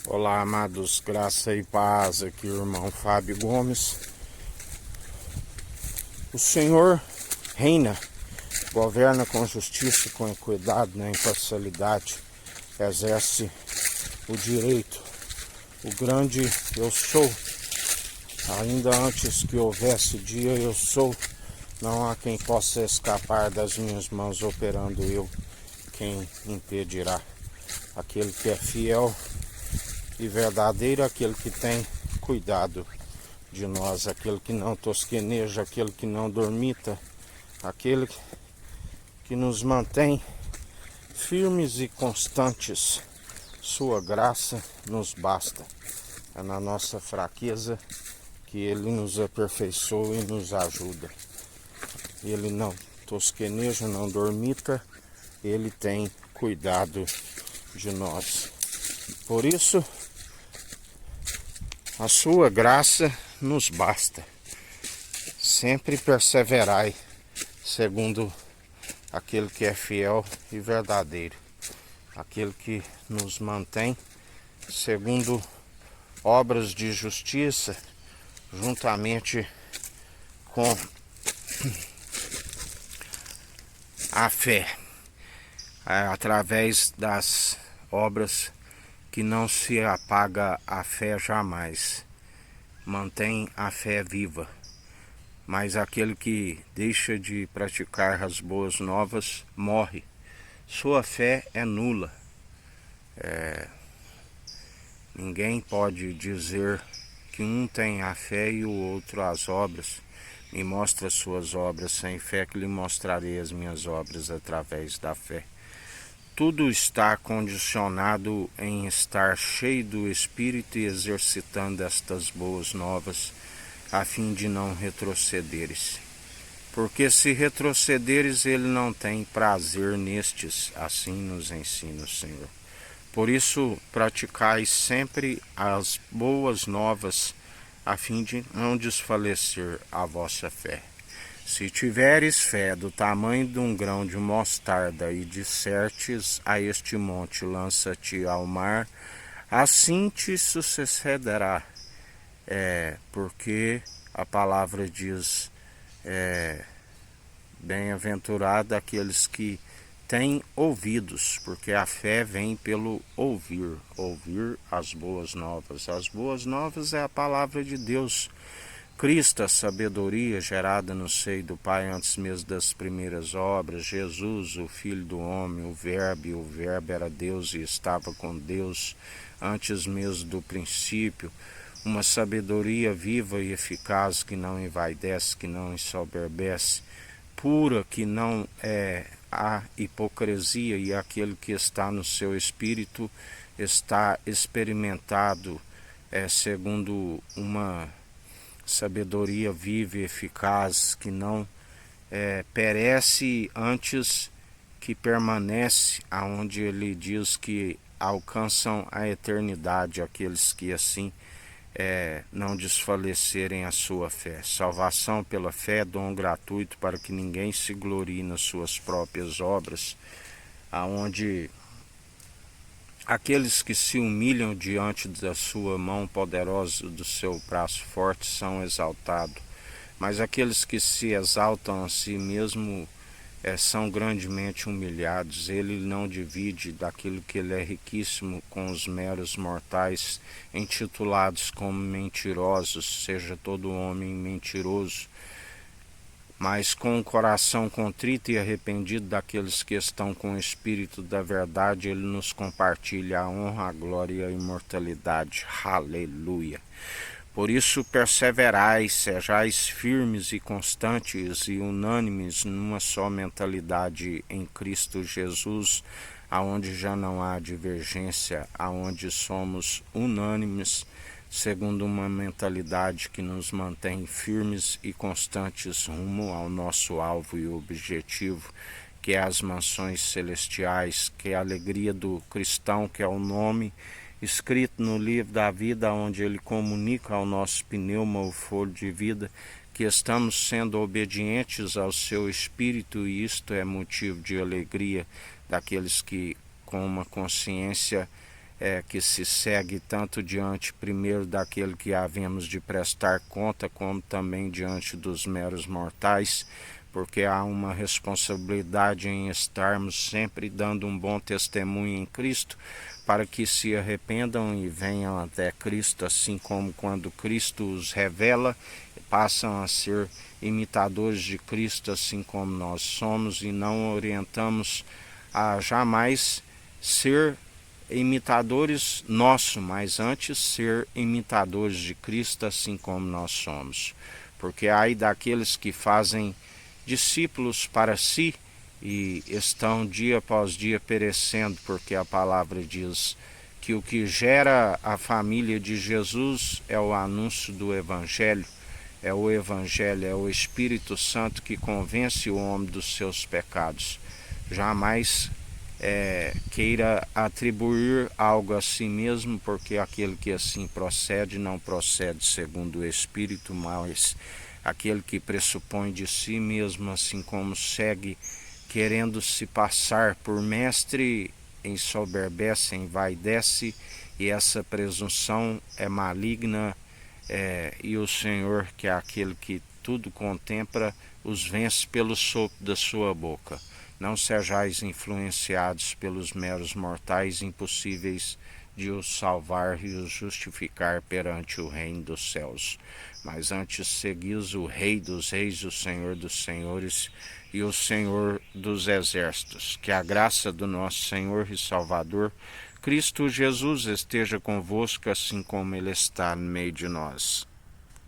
Olá, amados, graça e paz, aqui o irmão Fábio Gomes. O Senhor reina, governa com justiça, com equidade, na imparcialidade, exerce o direito. O grande eu sou, ainda antes que houvesse dia eu sou, não há quem possa escapar das minhas mãos, operando eu, quem impedirá. Aquele que é fiel e verdadeiro, aquele que tem cuidado de nós, aquele que não tosqueneja, aquele que não dormita, aquele que nos mantém firmes e constantes. Sua graça nos basta. É na nossa fraqueza que Ele nos aperfeiçoa e nos ajuda. Ele não tosqueneja, não dormita, Ele tem cuidado de nós. Por isso, a sua graça nos basta. Sempre perseverai, segundo aquele que é fiel e verdadeiro, aquele que nos mantém segundo obras de justiça, juntamente com a fé, através das obras que não se apaga a fé jamais, mantém a fé viva. Mas aquele que deixa de praticar as boas novas morre. Sua fé é nula. Ninguém pode dizer que um tem a fé e o outro as obras. Me mostra as suas obras sem fé, que lhe mostrarei as minhas obras através da fé. Tudo está condicionado em estar cheio do Espírito e exercitando estas boas novas, a fim de não retrocederes. Porque se retrocederes, ele não tem prazer nestes, assim nos ensina o Senhor. Por isso, praticai sempre as boas novas, a fim de não desfalecer a vossa fé. Se tiveres fé do tamanho de um grão de mostarda e dissertes a este monte, lança-te ao mar, assim te sucederá. Porque a palavra diz, bem-aventurado aqueles que têm ouvidos, porque a fé vem pelo ouvir as boas novas. As boas novas é a palavra de Deus, Cristo, a sabedoria gerada no seio do Pai antes mesmo das primeiras obras, Jesus, o Filho do Homem, o Verbo era Deus e estava com Deus antes mesmo do princípio, uma sabedoria viva e eficaz que não envaidece, que não ensoberbece, pura, que não há hipocrisia, e aquele que está no seu espírito está experimentado segundo uma sabedoria viva e eficaz, que não perece, antes que permanece, aonde ele diz que alcançam a eternidade aqueles que assim não desfalecerem a sua fé. Salvação pela fé, dom gratuito, para que ninguém se glorie nas suas próprias obras, aonde aqueles que se humilham diante da sua mão poderosa, do seu braço forte, são exaltados. Mas aqueles que se exaltam a si mesmo são grandemente humilhados. Ele não divide daquilo que ele é riquíssimo com os meros mortais, intitulados como mentirosos, seja todo homem mentiroso. Mas com o coração contrito e arrependido daqueles que estão com o Espírito da verdade, ele nos compartilha a honra, a glória e a imortalidade. Aleluia! Por isso perseverai, sejais firmes e constantes e unânimes numa só mentalidade em Cristo Jesus, aonde já não há divergência, aonde somos unânimes, segundo uma mentalidade que nos mantém firmes e constantes rumo ao nosso alvo e objetivo, que é as mansões celestiais, que é a alegria do cristão, que é o nome escrito no livro da vida, onde ele comunica ao nosso pneuma, o fôlego de vida, que estamos sendo obedientes ao seu Espírito, e isto é motivo de alegria daqueles que, com uma consciência que se segue tanto diante primeiro daquele que havemos de prestar conta, como também diante dos meros mortais, porque há uma responsabilidade em estarmos sempre dando um bom testemunho em Cristo, para que se arrependam e venham até Cristo, assim como quando Cristo os revela, passam a ser imitadores de Cristo, assim como nós somos, e não orientamos a jamais ser imitadores nossos, mas antes ser imitadores de Cristo, assim como nós somos. Porque há daqueles que fazem discípulos para si e estão dia após dia perecendo, porque a palavra diz que o que gera a família de Jesus é o anúncio do Evangelho, é o Evangelho, é o Espírito Santo que convence o homem dos seus pecados. Jamais queira atribuir algo a si mesmo, porque aquele que assim procede não procede segundo o Espírito, mas aquele que pressupõe de si mesmo, assim como segue querendo se passar por mestre, ensoberbece, envaidece, e essa presunção é maligna, e o Senhor, que é aquele que tudo contempla, os vence pelo sopro da sua boca. Não sejais influenciados pelos meros mortais impossíveis de os salvar e os justificar perante o reino dos céus, mas antes seguis o Rei dos reis, o Senhor dos senhores e o Senhor dos exércitos. Que a graça do nosso Senhor e Salvador, Cristo Jesus, esteja convosco, assim como Ele está no meio de nós.